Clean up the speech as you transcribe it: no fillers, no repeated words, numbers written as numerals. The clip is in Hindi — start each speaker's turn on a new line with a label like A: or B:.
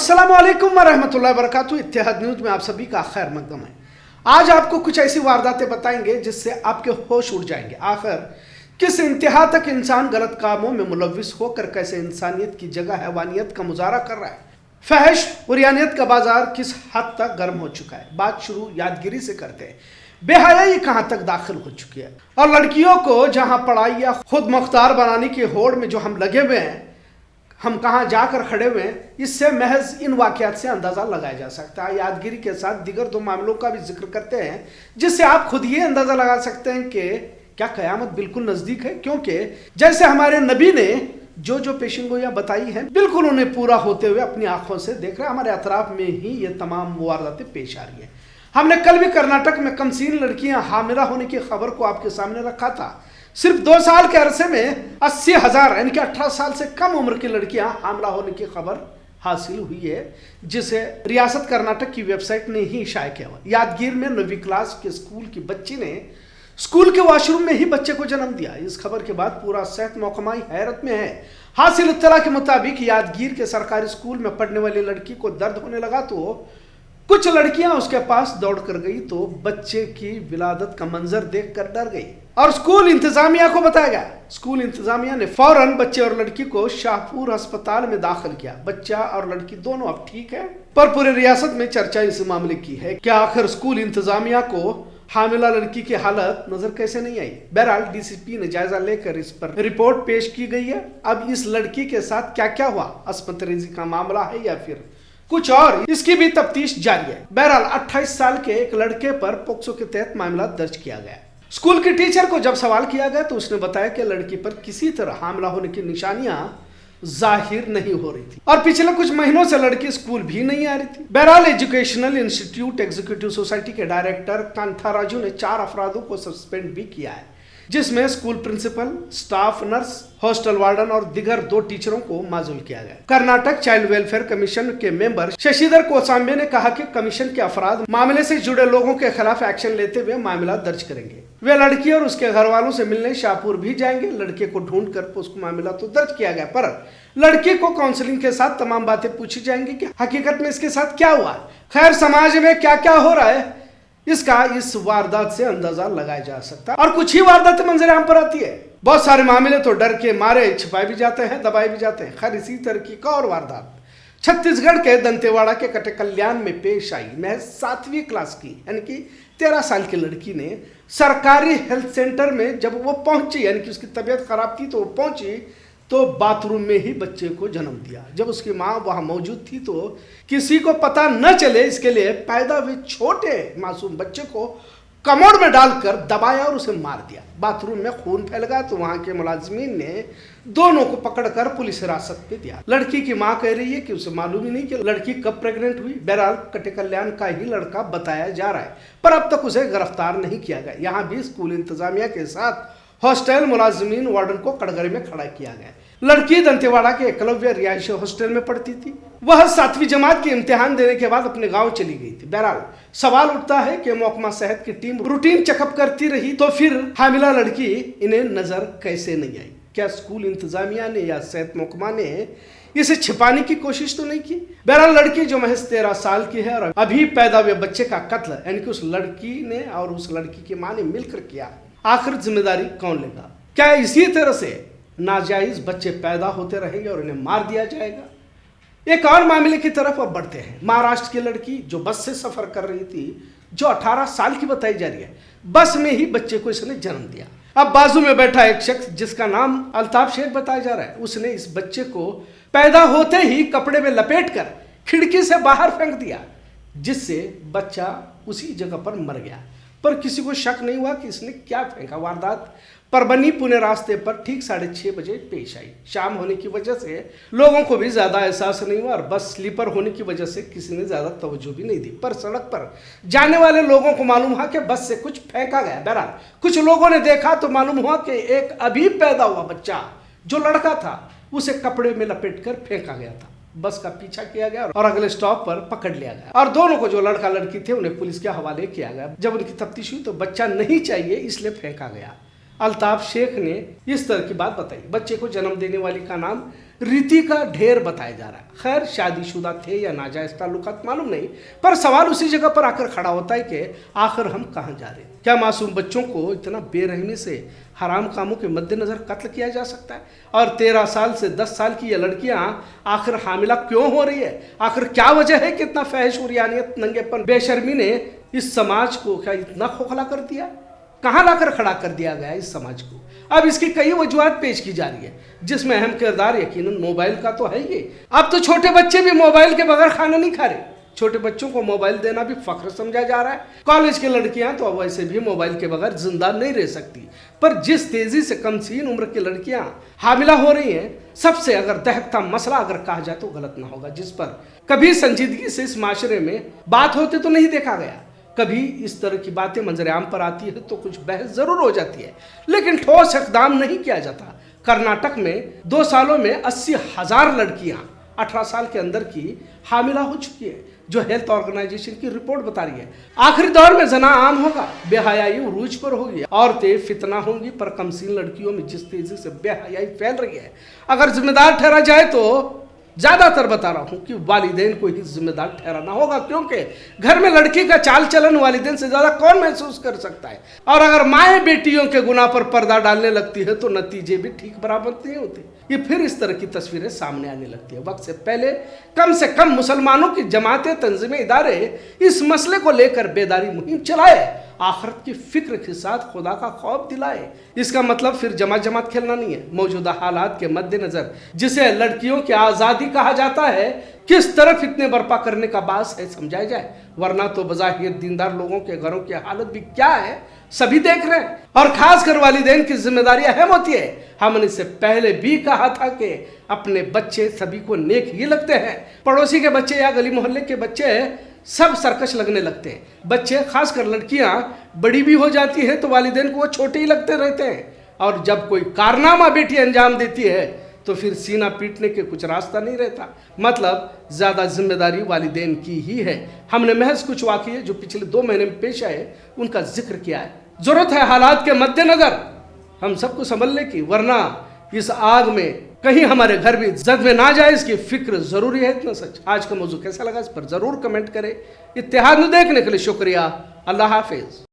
A: अस्सलामुअलैकुम वरहमतुल्लाहि वबरकातुहू। इत्तेहाद न्यूज़ में आप सभी का खैर मकदम है। आज आपको कुछ ऐसी वारदातें बताएंगे जिससे आपके होश उड़ जाएंगे। आखिर किस इंतहा तक इंसान गलत कामों में मुलव्विस होकर कैसे इंसानियत की जगह हैवानियत का मुजाहरा कर रहा है। फहश हुरियानियत का बाजार किस हद तक गर्म हो चुका है। बात शुरू यादगिरी से करते हैं। बेहयाई कहाँ तक दाखिल हो चुकी है और लड़कियों को जहाँ पढ़ाई या खुद मुख्तार बनाने की होड़ में जो हम लगे हुए हैं, हम कहाँ जाकर खड़े हुए हैं, इससे महज इन वाक़यात से अंदाज़ा लगाया जा सकता है। यादगिरी के साथ दीगर दो मामलों का भी जिक्र करते हैं जिससे आप खुद ये अंदाज़ा लगा सकते हैं कि क्या क़यामत बिल्कुल नज़दीक है। क्योंकि जैसे हमारे नबी ने जो जो पेशेंगोइयाँ बताई हैं, बिल्कुल उन्हें पूरा होते हुए अपनी आंखों से देख रहे हैं। हमारे अतराफ में ही ये तमाम वारदातें पेश आ रही हैं। हमने कल भी कर्नाटक में कमसीन लड़कियां हामिला होने की खबर को आपके सामने रखा था। सिर्फ 2 साल के अरसे में 80,000 यानी कि 18 साल से कम उम्र की लड़कियां हामिला होने की खबर हासिल हुई है, जिसे रियासत कर्नाटक की वेबसाइट ने ही शाया किया हुआ। यादगीर में 9वीं क्लास के स्कूल की बच्ची ने स्कूल के वॉशरूम में ही बच्चे को जन्म दिया। इस खबर के बाद पूरा सेहत महकमा हैरत में है। हासिल इत्तला के मुताबिक यादगीर के सरकारी स्कूल में पढ़ने वाली लड़की को दर्द होने लगा तो कुछ लड़कियां उसके पास दौड़ कर गई तो बच्चे की विलादत का मंजर देखकर डर गई और स्कूल इंतजामिया को बताया गया। स्कूल इंतजामिया ने फौरन बच्चे और लड़की को शाहपुर अस्पताल में दाखिल किया। बच्चा और लड़की दोनों अब ठीक है, पर पूरे रियासत में चर्चा इस मामले की है। क्या आखिर स्कूल इंतजामिया को हामिला लड़की की हालत नजर कैसे नहीं आई। बहरहाल डीसीपी ने जायजा लेकर इस पर रिपोर्ट पेश की गई है। अब इस लड़की के साथ क्या क्या हुआ, अस्पत रेजी का मामला है या फिर कुछ और, इसकी भी तफ्तीश जारी है। बहरहाल 28 साल के एक लड़के पर पोक्सो के तहत मामला दर्ज किया गया। स्कूल की टीचर को जब सवाल किया गया तो उसने बताया कि लड़की पर किसी तरह हामिला होने की निशानियां जाहिर नहीं हो रही थी और पिछले कुछ महीनों से लड़की स्कूल भी नहीं आ रही थी। बहरहाल एजुकेशनल इंस्टीट्यूट एग्जीक्यूटिव सोसाइटी के डायरेक्टर कांथाराजू ने 4 अफरादों को सस्पेंड भी किया है, जिसमें school principal, staff nurse, hostel warden और दिगर 2 टीचरों को माजूल किया गया। कर्नाटक चाइल्ड वेलफेयर कमीशन के मेंबर शशिधर कोसांबे ने कहा कि कमीशन के अफराद मामले से जुड़े लोगों के खिलाफ एक्शन लेते हुए मामला दर्ज करेंगे। वे लड़की और उसके घर वालों से मिलने शाहपुर भी जाएंगे। लड़के को ढूंढ कर उसको मामला तो दर्ज किया गया, पर लड़के को काउंसलिंग के साथ तमाम बातें पूछी जाएंगी कि हकीकत में इसके साथ क्या हुआ। खैर, समाज में क्या क्या हो रहा है इसका इस वारदात से अंदाजा लगाया जा सकता है। और कुछ ही वारदातें मंजर आम पर आती है। बहुत सारे मामले तो डर के मारे छिपाए भी जाते हैं, दबाए भी जाते हैं। खैर, इसी तरह की एक और वारदात छत्तीसगढ़ के दंतेवाड़ा के कटे कल्याण में पेश आई। महज 7वीं क्लास की यानी कि 13 साल की लड़की ने सरकारी हेल्थ सेंटर में जब वो पहुंची, यानी कि उसकी तबीयत खराब थी तो वो पहुंची तो बाथरूम में ही बच्चे को जन्म दिया। जब उसकी माँ वहाँ मौजूद थी तो किसी को पता न चले इसके लिए पैदा हुए छोटे मासूम बच्चे को कमोड में डालकर दबाया और उसे मार दिया। बाथरूम में खून फैल गया तो वहाँ के मुलाजिमीन ने दोनों को पकड़कर पुलिस हिरासत में दिया। लड़की की माँ कह रही है कि उसे मालूम ही नहीं कि लड़की कब प्रेग्नेंट हुई। बहरहाल कटे कल्याण का ही लड़का बताया जा रहा है, पर अब तक उसे गिरफ्तार नहीं किया गया। यहाँ भी स्कूल इंतजामिया के साथ हॉस्टल मुलाजिमीन वार्डन को कटघरे में खड़ा किया गया। लड़की दंतेवाड़ा के एकलव्य रिहायशी हॉस्टल में पढ़ती थी। वह 7वीं जमात के इम्तिहान देने के बाद अपने गांव चली गई थी। बहरहाल सवाल उठता है कि महकमा सेहत की टीम रूटीन चेकअप करती रही तो फिर हामिला लड़की इन्हें नजर कैसे नहीं आई। क्या स्कूल इंतजामिया ने या सेहत महकमा ने इसे छिपाने की कोशिश तो नहीं की। बहरहाल लड़की जो महज 13 साल की है और अभी पैदा हुए बच्चे का कत्ल यानी कि उस लड़की ने और उस लड़की की माँ ने मिलकर किया, आखिर जिम्मेदारी कौन लेगा। क्या इसी तरह से नाजायज बच्चे पैदा होते रहेंगे और इन्हें मार दिया जाएगा। एक और मामले की तरफ अब बढ़ते हैं। महाराष्ट्र की लड़की जो बस से सफर कर रही थी, जो 18 साल की बताई जा रही है, बस में ही बच्चे को इसने जन्म दिया। अब बाजू में बैठा एक शख्स जिसका नाम अल्ताफ शेख बताया जा रहा है, उसने इस बच्चे को पैदा होते ही कपड़े में लपेटकर खिड़की से बाहर फेंक दिया, जिससे बच्चा उसी जगह पर मर गया। पर किसी को शक नहीं हुआ कि इसने क्या फेंका। वारदात परबनी पुणे रास्ते पर ठीक 6:30 बजे पेश आई। शाम होने की वजह से लोगों को भी ज्यादा एहसास नहीं हुआ और बस स्लीपर होने की वजह से किसी ने ज्यादा तवज्जो भी नहीं दी। पर सड़क पर जाने वाले लोगों को मालूम हुआ कि बस से कुछ फेंका गया। बहरहाल कुछ लोगों ने देखा तो मालूम हुआ कि एक अभी पैदा हुआ बच्चा जो लड़का था उसे कपड़े में लपेटकर फेंका गया था। बस का पीछा किया गया और अगले स्टॉप पर पकड़ लिया गया और दोनों को, जो लड़का लड़की थे, उन्हें पुलिस के हवाले किया गया। जब उनकी तफ्तीश हुई तो बच्चा नहीं चाहिए इसलिए फेंका गया। अल्ताफ शेख ने इस तरह की बात बताई। बच्चे को जन्म देने वाली का नाम रितिका ढेर बताया जा रहा है। खैर शादीशुदा थे या नाजायज ताल्लुकात मालूम नहीं, पर सवाल उसी जगह पर आकर खड़ा होता है कि आखिर हम कहाँ जा रहे हैं। क्या मासूम बच्चों को इतना बेरहमी से हराम कामों के मद्देनजर कत्ल किया जा सकता है? और 13 साल से 10 साल की ये लड़कियां आखिर हामिला क्यों हो रही है? आखिर क्या वजह है कि इतना फहश उरियानियत, नंगेपन, बेशर्मी ने इस समाज को क्या इतना खोखला कर दिया? कहाँ लाकर खड़ा कर दिया गया इस समाज को? अब इसकी कई वजूहत पेश की जा रही है, जिसमें अहम किरदार यकीनन मोबाइल का तो है ही। अब तो छोटे बच्चे भी मोबाइल के बगैर खाना नहीं खा रहे। छोटे बच्चों को मोबाइल देना भी फख्र समझा जा रहा है। कॉलेज की लड़कियां तो वैसे भी मोबाइल के बगैर जिंदा नहीं रह सकती, पर जिस तेजी से कमसीन उम्र की लड़कियां हामिला हो रही हैं, सबसे अगर दहकता मसला अगर कहा जाए तो गलत ना होगा, जिस पर कभी संजीदगी से इस माशरे में बात होते तो नहीं देखा गया। कभी इस तरह की बातें मंजरेआम पर आती है तो कुछ बहस जरूर हो जाती है, लेकिन ठोस इक़दाम नहीं किया जाता। कर्नाटक में 2 सालों में 80,000 लड़कियां 18 साल के अंदर की हामिला हो चुकी है, जो हेल्थ ऑर्गेनाइजेशन की रिपोर्ट बता रही है। आखिरी दौर में जना आम होगा, बेहयाई उरूज पर होगी, औरतें फितना होंगी, पर कमसीन लड़कियों में जिस तेजी से बेहयाई फैल रही है, अगर जिम्मेदार ठहरा जाए तो ज्यादातर बता रहा हूं कि वालिदैन को ही जिम्मेदार ठहराना होगा, क्योंकि घर में लड़की का चाल चलन वालिदैन से ज्यादा कौन महसूस कर सकता है। और अगर माएँ बेटियों के गुनाह पर पर्दा डालने लगती है तो नतीजे भी ठीक बराबर नहीं होते। ये फिर इस तरह की तस्वीरें सामने आने लगती है। वक्त से कम मुसलमानों की जमातें, तंजीमें, इदारे इस मसले को लेकर बेदारी मुहिम चलाए, आखिरत की फिक्र के साथ खुदा का खौफ दिलाए। इसका मतलब फिर जमात खेलना नहीं है। मौजूदा हालात के मद्देनजर जिसे लड़कियों की आज़ादी कहा जाता है, किस तरह फितने बर्पा करने का बास है समझाया जाए, वरना तो बज़ाहिर दीनदार लोगों के घरों की हालत भी क्या है सभी देख रहे हैं। और खासकर वालिदैन की जिम्मेदारी अहम होती है। हमने इससे पहले भी कहा था कि अपने बच्चे सभी को नेक ही लगते हैं। पड़ोसी के बच्चे या गली मोहल्ले के बच्चे सब सरकश लगने लगते हैं। बच्चे, खासकर लड़कियां बड़ी भी हो जाती है तो वालिदैन को वो छोटे ही लगते रहते हैं, और जब कोई कारनामा बेटी अंजाम देती है तो फिर सीना पीटने के कुछ रास्ता नहीं रहता। मतलब ज़्यादा जिम्मेदारी वालिदैन की ही है। हमने महज कुछ वाक़ये जो पिछले 2 महीने में पेश आए उनका जिक्र किया है। ज़रूरत है हालात के मद्देनज़र हम सबको संभलने की, वरना इस आग में कहीं हमारे घर भी जद में ना जाए, इसकी फिक्र जरूरी है। इतना सच। आज का मौजू कैसा लगा इस पर जरूर कमेंट करें। इत्तेहाद में देखने के लिए शुक्रिया। अल्लाह हाफिज।